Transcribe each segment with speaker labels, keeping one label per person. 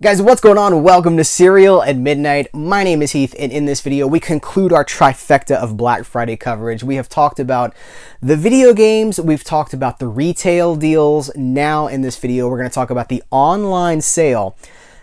Speaker 1: Guys, what's going on? Welcome to Serial at Midnight. My name is Heath, and in this video, we conclude our trifecta of Black Friday coverage. We have talked about the video games, we've talked about the retail deals. Now in this video, we're going to talk about the online sale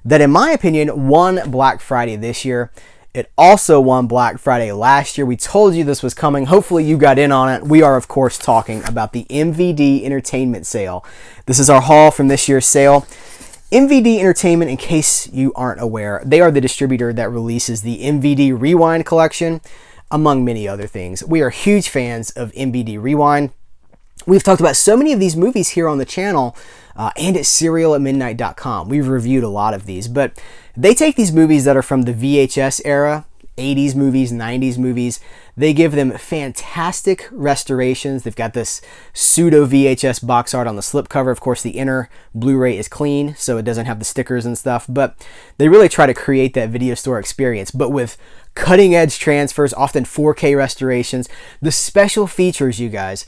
Speaker 1: that, in my opinion, won Black Friday this year. It also won Black Friday last year. We told you this was coming. Hopefully you got in on it. We are, of course, talking about the MVD Entertainment sale. This is our haul from this year's sale. MVD Entertainment, in case you aren't aware, they are the distributor that releases the MVD Rewind Collection, among many other things. We are huge fans of MVD Rewind. We've talked about so many of these movies here on the channel and at serialatmidnight.com. We've reviewed a lot of these, but they take these movies that are from the VHS era, 80s movies, 90s movies. They give them fantastic restorations. They've got this pseudo VHS box art on the slipcover. Of course, the inner Blu-ray is clean, so it doesn't have the stickers and stuff, but they really try to create that video store experience, but with cutting edge transfers, often 4K restorations. The special features, you guys,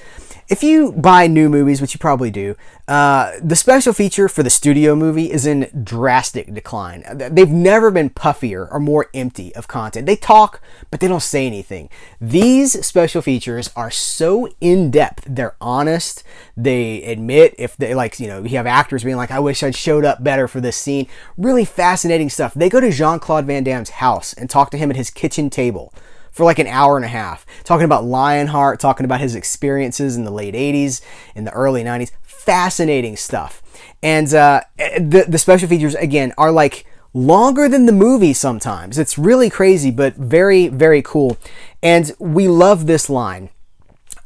Speaker 1: if you buy new movies, which you probably do, the special feature for the studio movie is in drastic decline. They've never been puffier or more empty of content. They talk, but they don't say anything. These special features are so in-depth. They're honest. They admit if they, like, you have actors being like, I wish I'd showed up better for this scene. Really fascinating stuff. They go to Jean-Claude Van Damme's house and talk to him at his kitchen table for like an hour and a half, talking about Lionheart, talking about his experiences in the late 80s, in the early 90s. Fascinating stuff. And the special features, again, are like longer than the movie sometimes. It's really crazy, but very, very cool. And we love this line.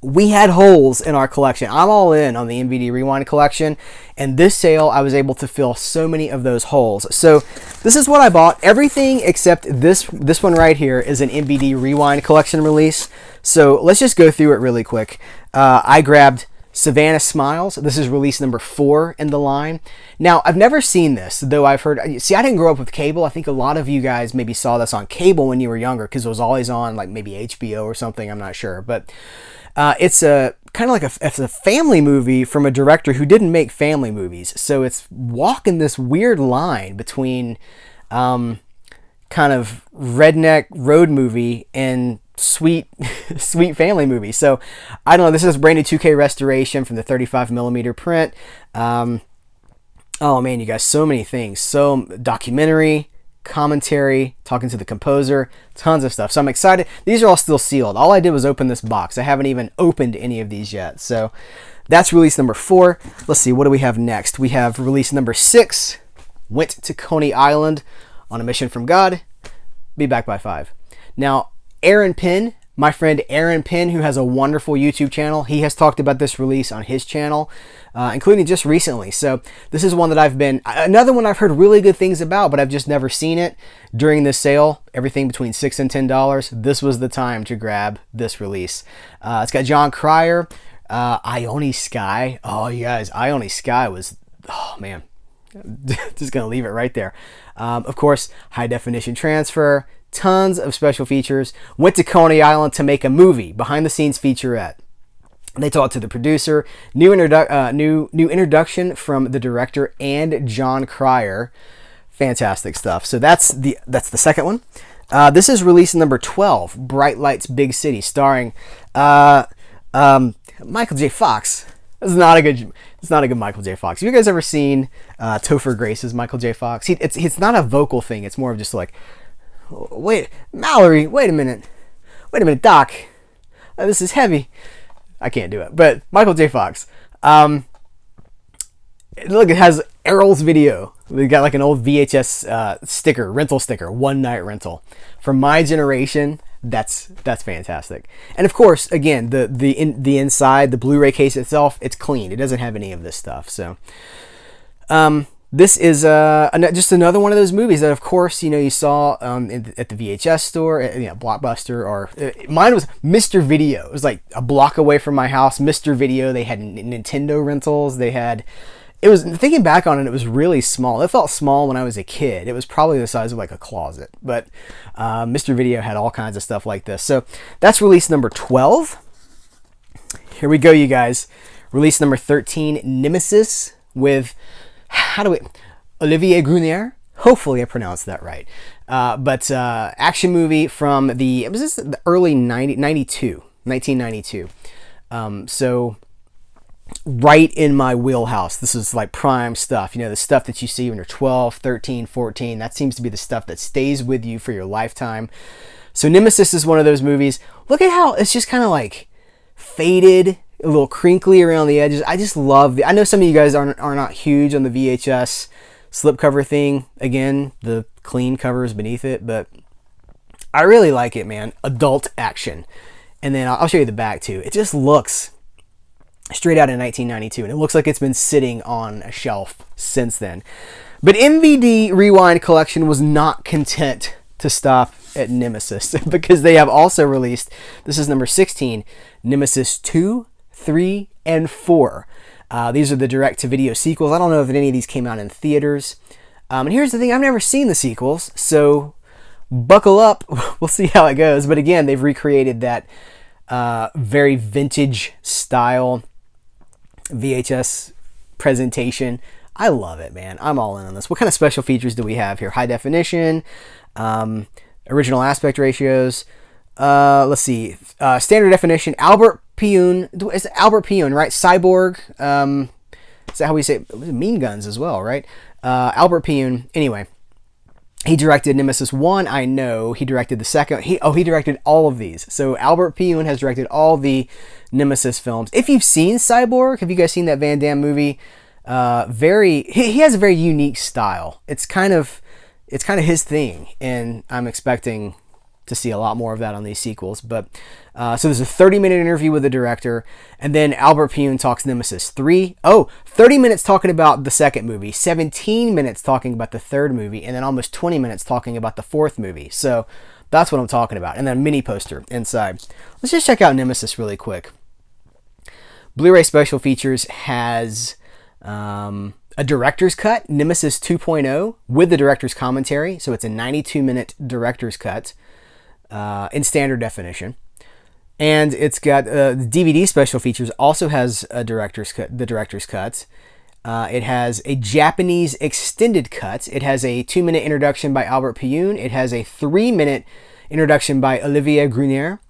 Speaker 1: We had holes in our collection. I'm all in on the MVD Rewind Collection, and this sale I was able to fill so many of those holes. So this is what I bought. Everything except this one right here is an MVD Rewind Collection release. So let's just go through it really quick. I grabbed Savannah Smiles. This is release number 4 in the line. Now, I've never seen this, though I've heard... See, I didn't grow up with cable. I think a lot of you guys maybe saw this on cable when you were younger because it was always on, like, maybe HBO or something. I'm not sure. But it's a kind of like it's a family movie from a director who didn't make family movies. So it's walking this weird line between kind of redneck road movie and sweet family movie. So I don't know, this is a brand new 2K restoration from the 35mm print. Oh man, you guys, so many things. So documentary, commentary, talking to the composer, tons of stuff. So I'm excited. These are all still sealed. All I did was open this box. I haven't even opened any of these yet. So that's release number 4. Let's see, what do we have next? We have release number 6. Went to Coney Island on a mission from God. Be back by 5. Now, Aaron Penn, my friend Aaron Penn, who has a wonderful YouTube channel, he has talked about this release on his channel, including just recently. So this is one that another one I've heard really good things about, but I've just never seen it. During this sale, everything between $6 and $10, this was the time to grab this release. It's got John Cryer, Ione Skye. Oh, you guys, Ione Skye was, oh man, just gonna leave it right there. Of course, high definition transfer, tons of special features. Went to Coney Island to make a movie, behind the scenes featurette. They talked to the producer, new introduction from the director and John Cryer. Fantastic stuff. So that's the second one. This is release number 12, Bright Lights Big City, starring Michael J. Fox. It's not a good Michael J. Fox. Have you guys ever seen Topher Grace's Michael J. Fox? It's not a vocal thing. It's more of just like, wait, Mallory, wait a minute, Doc, this is heavy. I can't do it, but Michael J. Fox. Look, it has Errol's video. We got like an old VHS sticker, rental sticker, one night rental. For my generation, that's fantastic. And of course, again, the inside, the Blu-ray case itself, it's clean. It doesn't have any of this stuff. So, this is just another one of those movies that, of course, you saw at the VHS store, Blockbuster, or mine was Mr. Video. It was like a block away from my house. Mr. Video. They had Nintendo rentals. It was, thinking back on it, it was really small. It felt small when I was a kid. It was probably the size of like a closet. But Mr. Video had all kinds of stuff like this. So that's release number 12. Here we go, you guys. Release number 13, Nemesis with Olivier Grunier, Hopefully I pronounced that right. But action movie from the early 1992. So right in my wheelhouse. This is like prime stuff. You know, the stuff that you see when you're 12, 13, 14. That seems to be the stuff that stays with you for your lifetime. So Nemesis is one of those movies. Look at how it's just kind of like faded, a little crinkly around the edges. I just love I know some of you guys are not huge on the VHS slipcover thing. Again, the clean covers beneath it, but I really like it, man. Adult action. And then I'll show you the back too. It just looks straight out in 1992, and it looks like it's been sitting on a shelf since then. But MVD Rewind Collection was not content to stop at Nemesis, because they have also released, this is number 16, Nemesis 2, 3, and 4. These are the direct-to-video sequels. I don't know if any of these came out in theaters. And here's the thing, I've never seen the sequels, so buckle up. We'll see how it goes. But again, they've recreated that very vintage style VHS presentation. I love it, man. I'm all in on this. What kind of special features do we have here? High definition, original aspect ratios. Let's see. Standard definition. Albert Pyun. It's Albert Pyun, right? Cyborg. Is that how we say it? Mean Guns as well, right? Albert Pyun. Anyway, he directed Nemesis 1. I know he directed the second. He directed all of these. So Albert Pyun has directed all the Nemesis films. If you've seen Cyborg, have you guys seen that Van Damme movie? He has a very unique style. It's kind of his thing, and I'm expecting to see a lot more of that on these sequels. But so there's a 30-minute interview with the director, and then Albert Pyun talks Nemesis 3. 30 minutes talking about the second movie, 17 minutes talking about the third movie, and then almost 20 minutes talking about the fourth movie. So that's what I'm talking about. And then a mini poster inside. Let's just check out Nemesis really quick. Blu-ray special features has a director's cut, Nemesis 2.0, with the director's commentary. So it's a 92-minute director's cut in standard definition. And it's got the DVD special features also has a director's cut, the director's cut. It has a Japanese extended cut. It has a 2-minute introduction by Albert Pyun. It has a 3-minute introduction by Olivier Grunier.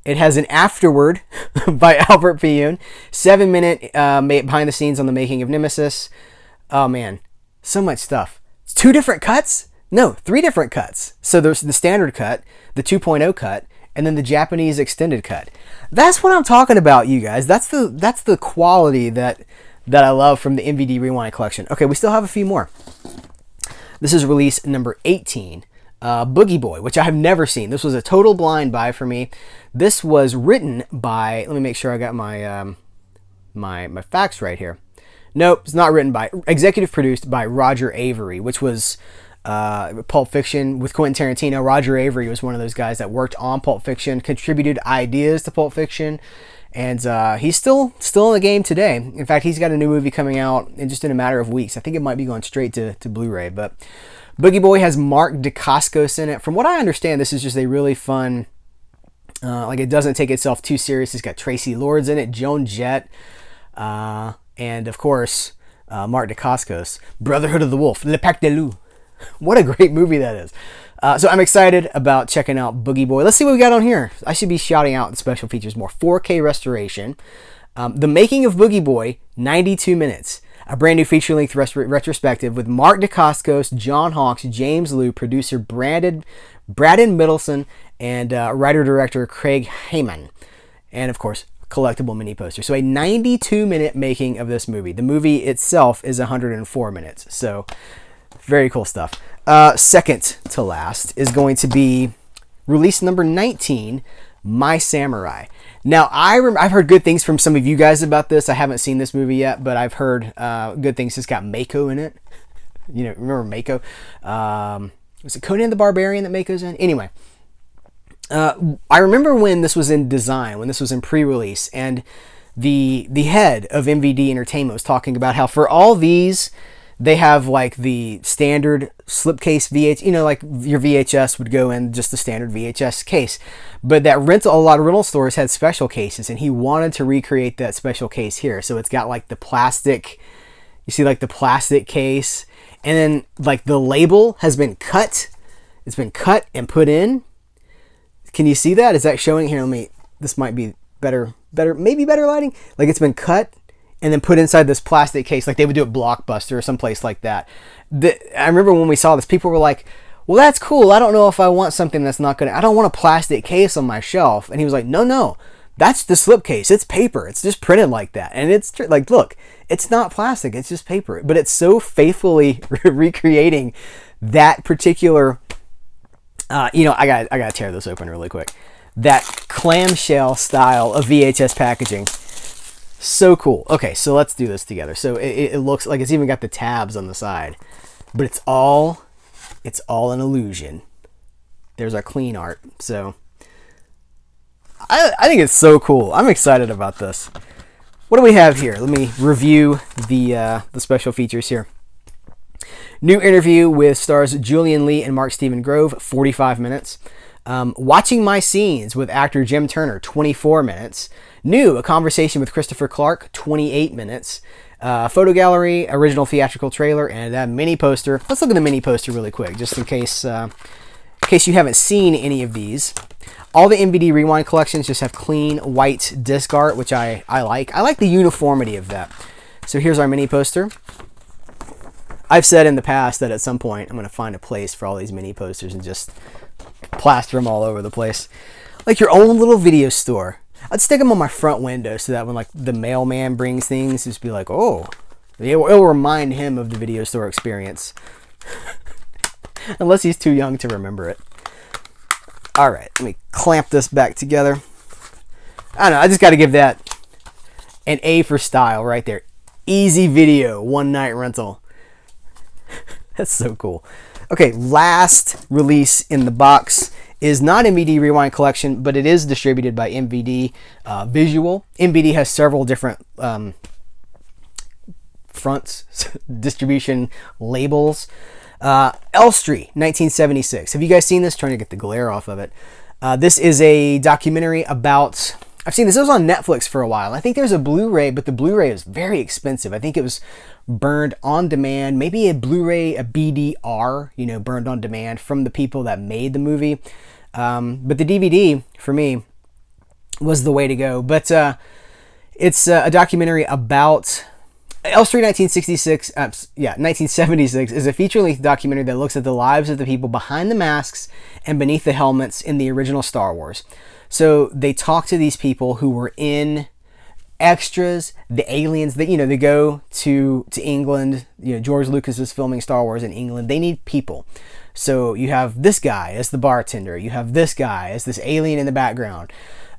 Speaker 1: It has an afterword by Albert Pyun. 7-minute behind the scenes on the making of Nemesis. Oh man, so much stuff. It's 2 different cuts? No, 3 different cuts. So there's the standard cut, the 2.0 cut, and then the Japanese extended cut. That's what I'm talking about, you guys. That's the quality that I love from the MVD Rewind Collection. Okay, we still have a few more. This is release number 18. Boogie Boy, which I have never seen. This was a total blind buy for me. This was written by, let me make sure I got my my facts right here. Nope, it's not written by, executive produced by Roger Avary, which was Pulp Fiction with Quentin Tarantino. Roger Avary was one of those guys that worked on Pulp Fiction, contributed ideas to Pulp Fiction, and he's still in the game today. In fact, he's got a new movie coming out in just in a matter of weeks. I think it might be going straight to Blu-ray, but Boogie Boy has Mark Dacascos in it. From what I understand, this is just a really fun, like it doesn't take itself too serious. It's got Tracy Lords in it, Joan Jett, and of course, Mark Dacascos, Brotherhood of the Wolf, Le Pacte de Loup. What a great movie that is. So I'm excited about checking out Boogie Boy. Let's see what we got on here. I should be shouting out the special features more. 4K restoration. The Making of Boogie Boy, 92 minutes. A brand new feature-length retrospective with Mark Dacascos, John Hawkes, James Liu, producer Braden Middleton, and writer-director Craig Heyman. And, of course, collectible mini poster. So a 92-minute making of this movie. The movie itself is 104 minutes. So very cool stuff. Second to last is going to be release number 19, My Samurai. Now, I've heard good things from some of you guys about this. I haven't seen this movie yet, but I've heard good things. It's got Mako in it. You know, remember Mako? Was it Conan the Barbarian that Mako's in? Anyway, I remember when this was in design, when this was in pre-release, and the head of MVD Entertainment was talking about how for all these, they have like the standard slipcase VHS, you know, like your VHS would go in just the standard VHS case. But that a lot of rental stores had special cases, and he wanted to recreate that special case here. So it's got like the plastic, you see like the plastic case. and then like the label has been cut. It's been cut and put in. Can you see that? Is that showing here? This might be better, maybe better lighting. Like it's been cut and then put inside this plastic case, like they would do at Blockbuster or someplace like that. I remember when we saw this, people were like, well, that's cool. I don't know if I want something that's not I don't want a plastic case on my shelf. And he was like, no, that's the slipcase. It's paper. It's just printed like that. And it's like, look, it's not plastic. It's just paper. But it's so faithfully recreating that particular, I gotta tear this open really quick. That clamshell style of VHS packaging. So cool. Okay, so let's do this together. So it looks like it's even got the tabs on the side. But it's all an illusion. There's our clean art. So I think it's so cool. I'm excited about this. What do we have here? Let me review the special features here. New interview with stars Julian Lee and Mark Steven Grove, 45 minutes. Watching my scenes with actor Jim Turner, 24 minutes. New, a conversation with Christopher Clark, 28 minutes. Photo gallery, original theatrical trailer, and a mini poster. Let's look at the mini poster really quick, just in case you haven't seen any of these. All the MVD Rewind collections just have clean white disc art, which I like. I like the uniformity of that. So here's our mini poster. I've said in the past that at some point I'm going to find a place for all these mini posters and just plaster them all over the place. Like your own little video store. I'd stick them on my front window so that when like the mailman brings things, just be like, oh, it'll remind him of the video store experience. Unless he's too young to remember it. All right, let me clamp this back together. I don't know, I just got to give that an A for style right there. Easy video, one night rental. That's so cool. Okay, last release in the box is not MVD Rewind Collection, but it is distributed by MVD Visual. MVD has several different fronts, distribution labels. Elstree, 1976. Have you guys seen this? Trying to get the glare off of it. This is a documentary about... I've seen this. It was on Netflix for a while. I think there's a Blu-ray, but the Blu-ray is very expensive. I think it was burned on demand. Maybe a Blu-ray, a BDR, burned on demand from the people that made the movie. But the DVD, for me, was the way to go. But it's a documentary about... Elstree 1976 is a feature-length documentary that looks at the lives of the people behind the masks and beneath the helmets in the original Star Wars. So they talk to these people who were in extras, the aliens that, they go to England. George Lucas is filming Star Wars in England. They need people. So you have this guy as the bartender. You have this guy as this alien in the background.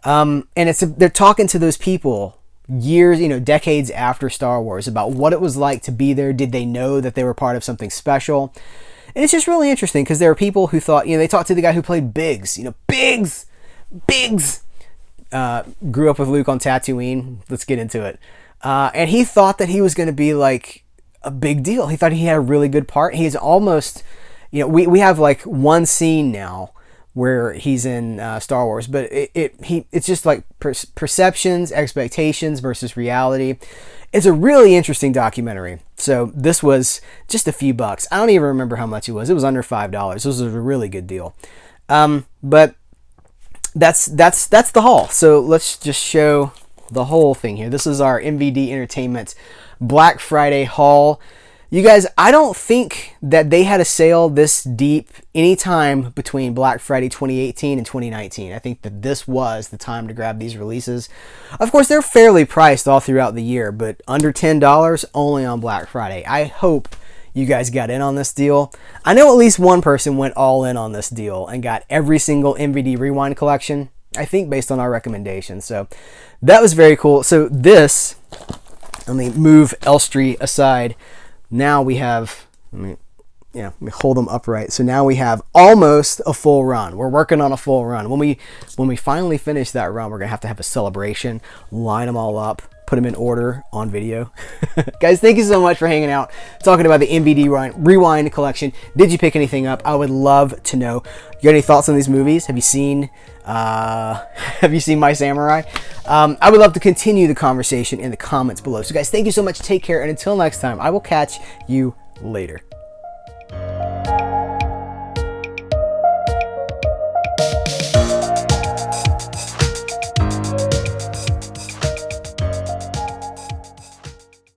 Speaker 1: And they're talking to those people years, decades after Star Wars about what it was like to be there. Did they know that they were part of something special? And it's just really interesting because there are people who thought, they talked to the guy who played Biggs, Biggs grew up with Luke on Tatooine. Let's get into it. And he thought that he was going to be like a big deal. He thought he had a really good part. He's almost, we have like one scene now where he's in Star Wars, but it's just like perceptions, expectations versus reality. It's a really interesting documentary. So this was just a few bucks. I don't even remember how much it was. It was under $5. This was a really good deal. But that's the haul. So let's just show the whole thing here. This is our MVD Entertainment Black Friday haul. You guys, I don't think that they had a sale this deep anytime between Black Friday 2018 and 2019. I think that this was the time to grab these releases. Of course, they're fairly priced all throughout the year, but under $10 only on Black Friday. I hope you guys got in on this deal. I know at least one person went all in on this deal and got every single MVD Rewind collection, I think based on our recommendations. So that was very cool. So this, let me move Elstree aside. Now we have, let me hold them upright. So now we have almost a full run. We're working on a full run. When we finally finish that run, we're gonna have a celebration, line them all up, put them in order on video. Guys, thank you so much for hanging out, talking about the MVD Rewind collection. Did you pick anything up? I would love to know. You got any thoughts on these movies? Have you seen My Samurai? I would love to continue the conversation in the comments below. So guys, thank you so much. Take care. And until next time, I will catch you later.